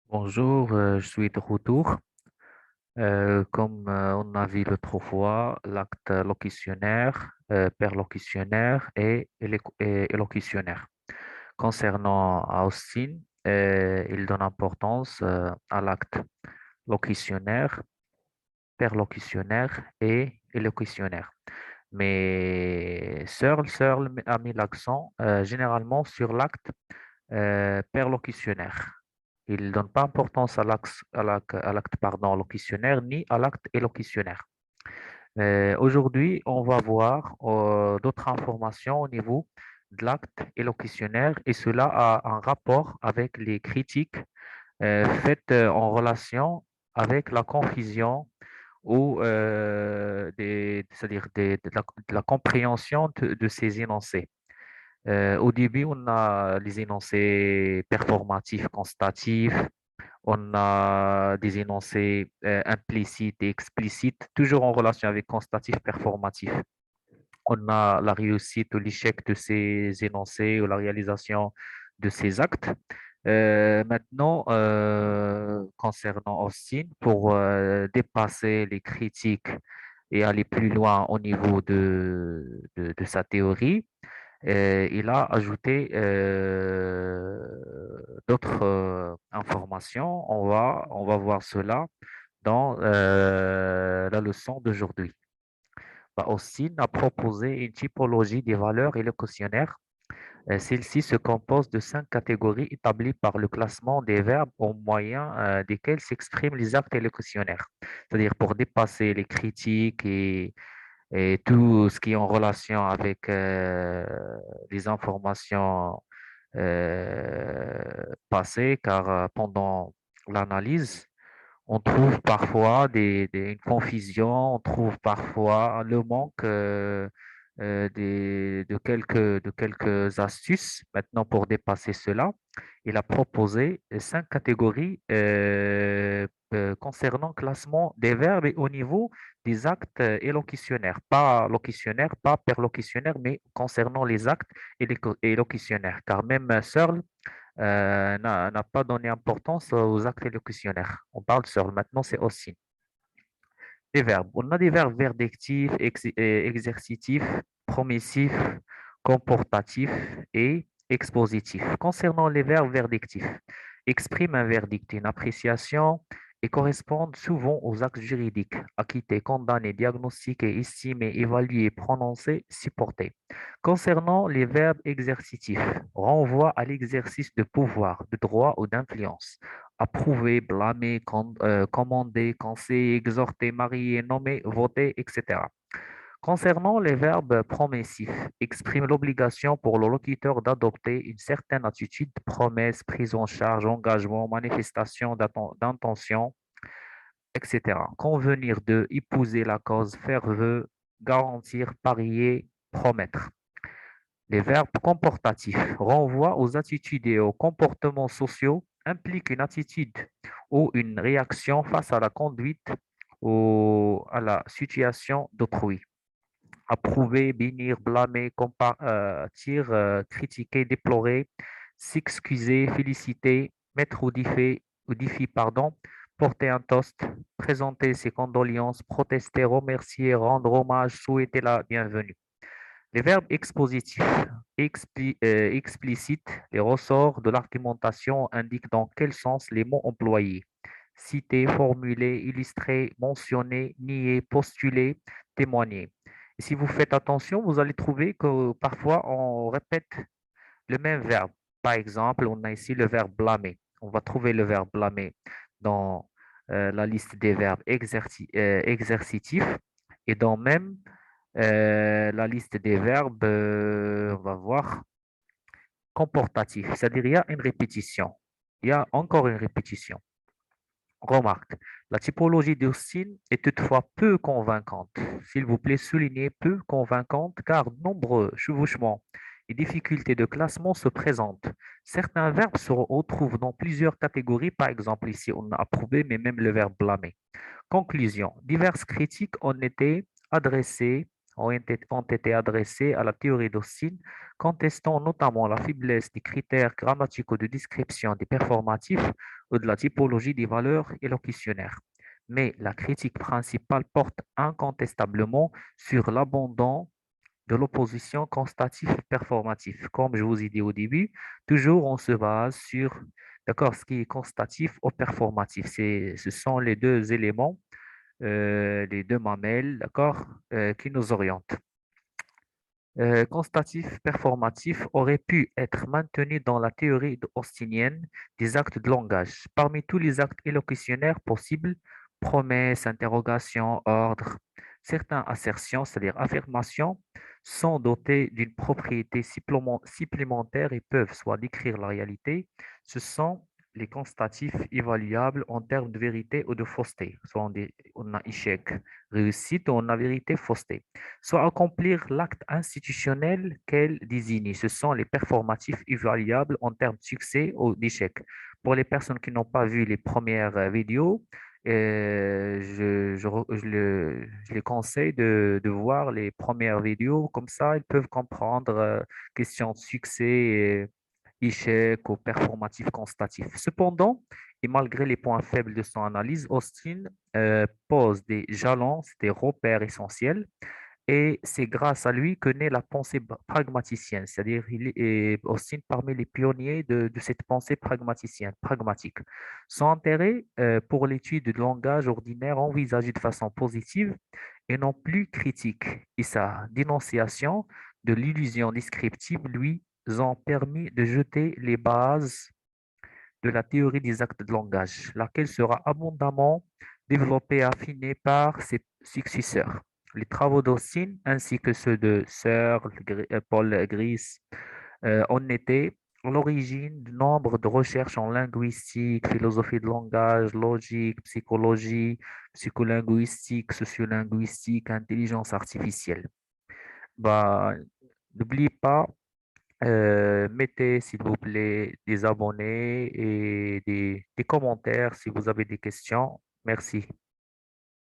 Bonjour, je suis de retour. Comme on a vu l'autre fois, l'acte locutionnaire, perlocutionnaire et élocutionnaire. Concernant Austin, il donne importance à l'acte locutionnaire, perlocutionnaire et élocutionnaire. Mais Searle a mis l'accent généralement sur l'acte perlocutionnaire. Il ne donne pas importance à l'acte, pardon, locutionnaire ni à l'acte élocutionnaire. Aujourd'hui, on va voir d'autres informations au niveau de l'acte élocutionnaire et cela a un rapport avec les critiques faites en relation avec la confusion ou c'est-à-dire de la compréhension de ces énoncés. Au début, on a les énoncés performatifs constatifs, on a des énoncés implicites et explicites, toujours en relation avec constatif performatif. On a la réussite ou l'échec de ces énoncés ou la réalisation de ces actes. Maintenant, concernant Austin, pour dépasser les critiques et aller plus loin au niveau de sa théorie, il a ajouté d'autres informations. On va voir cela dans la leçon d'aujourd'hui. Bah, Austin a proposé une typologie des valeurs et le questionnaire. Celle-ci se compose de 5 catégories établies par le classement des verbes au moyen desquels s'expriment les actes et le questionnaire. C'est-à-dire pour dépasser les critiques et tout ce qui est en relation avec les informations passées, car pendant l'analyse, on trouve parfois une confusion, on trouve parfois le manque de quelques astuces. Maintenant, pour dépasser cela, il a proposé 5 catégories concernant classement des verbes et au niveau des actes élocutionnaires. Pas locutionnaire, pas perlocutionnaire, mais concernant les actes et locutionnaires. Car même Searle n'a pas donné importance aux actes élocutionnaires. On parle Searle, maintenant c'est aussi. Les verbes. On a des verbes verdictifs, exercitifs, promissifs, comportatifs et expositifs. Concernant les verbes verdictifs, expriment un verdict, une appréciation et correspondent souvent aux actes juridiques, acquittés, condamnés, diagnostiqués, estimés, évalués, prononcés, supportés. Concernant les verbes exercitifs, renvoient à l'exercice de pouvoir, de droit ou d'influence approuver, blâmer, commander, conseiller, exhorter, marier, nommer, voter, etc. Concernant les verbes promissifs, exprime l'obligation pour le locuteur d'adopter une certaine attitude, promesse, prise en charge, engagement, manifestation d'intention, etc. Convenir de, épouser la cause, faire vœu, garantir, parier, promettre. Les verbes comportatifs renvoient aux attitudes et aux comportements sociaux, impliquent une attitude ou une réaction face à la conduite ou à la situation d'autrui. Approuver, bénir, blâmer, compatir, critiquer, déplorer, s'excuser, féliciter, mettre au défi, pardon, porter un toast, présenter ses condoléances, protester, remercier, rendre hommage, souhaiter la bienvenue. Les verbes expositifs explicites, les ressorts de l'argumentation indiquent dans quel sens les mots employés. Citer, formuler, illustrer, mentionner, nier, postuler, témoigner. Et si vous faites attention, vous allez trouver que parfois on répète le même verbe. Par exemple, on a ici le verbe blâmer. On va trouver le verbe blâmer dans la liste des verbes exercitifs et dans même la liste des verbes, on va voir, comportatif, c'est-à-dire il y a une répétition. Il y a encore une répétition. Remarque, la typologie d'Austin est toutefois peu convaincante. S'il vous plaît, soulignez peu convaincante car de nombreux chevauchements et difficultés de classement se présentent. Certains verbes se retrouvent dans plusieurs catégories, par exemple ici on a approuvé, mais même le verbe blâmer. Conclusion, diverses critiques ont été adressées ont été adressés à la théorie d'Austin, contestant notamment la faiblesse des critères grammaticaux de description des performatifs ou de la typologie des valeurs élocutionnaires. Mais la critique principale porte incontestablement sur l'abandon de l'opposition constatif-performatif. Comme je vous ai dit au début, toujours on se base sur, d'accord, ce qui est constatif ou performatif. Ce sont les deux éléments, les deux mamelles, d'accord, qui nous orientent. Constatif performatif aurait pu être maintenu dans la théorie austinienne des actes de langage. Parmi tous les actes élocutionnaires possibles, promesses, interrogations, ordres, certaines assertions, c'est-à-dire affirmations, sont dotées d'une propriété supplémentaire et peuvent soit décrire la réalité. Ce sont les constatifs évaluables en termes de vérité ou de fausseté. Soit on a échec, réussite, ou on a vérité, fausseté, soit accomplir l'acte institutionnel qu'elle désigne. Ce sont les performatifs évaluables en termes de succès ou d'échec. Pour les personnes qui n'ont pas vu les premières vidéos, je les conseille de voir les premières vidéos. Comme ça, ils peuvent comprendre question de succès, échec ou performatif constatif. Cependant, et malgré les points faibles de son analyse, Austin pose des jalons, des repères essentiels, et c'est grâce à lui que naît la pensée pragmaticienne, c'est-à-dire il est aussi parmi les pionniers de cette pensée pragmaticienne, pragmatique. Son intérêt pour l'étude du langage ordinaire envisagé de façon positive et non plus critique, et sa dénonciation de l'illusion descriptive lui ont permis de jeter les bases de la théorie des actes de langage, laquelle sera abondamment développée et affinée par ses successeurs. Les travaux d'Austin ainsi que ceux de Searle, Paul Gris en étaient à l'origine de nombre de recherches en linguistique, philosophie de langage, logique, psychologie, psycholinguistique, sociolinguistique, intelligence artificielle. Bah, n'oubliez pas, mettez s'il vous plaît des abonnés et des commentaires si vous avez des questions. Merci.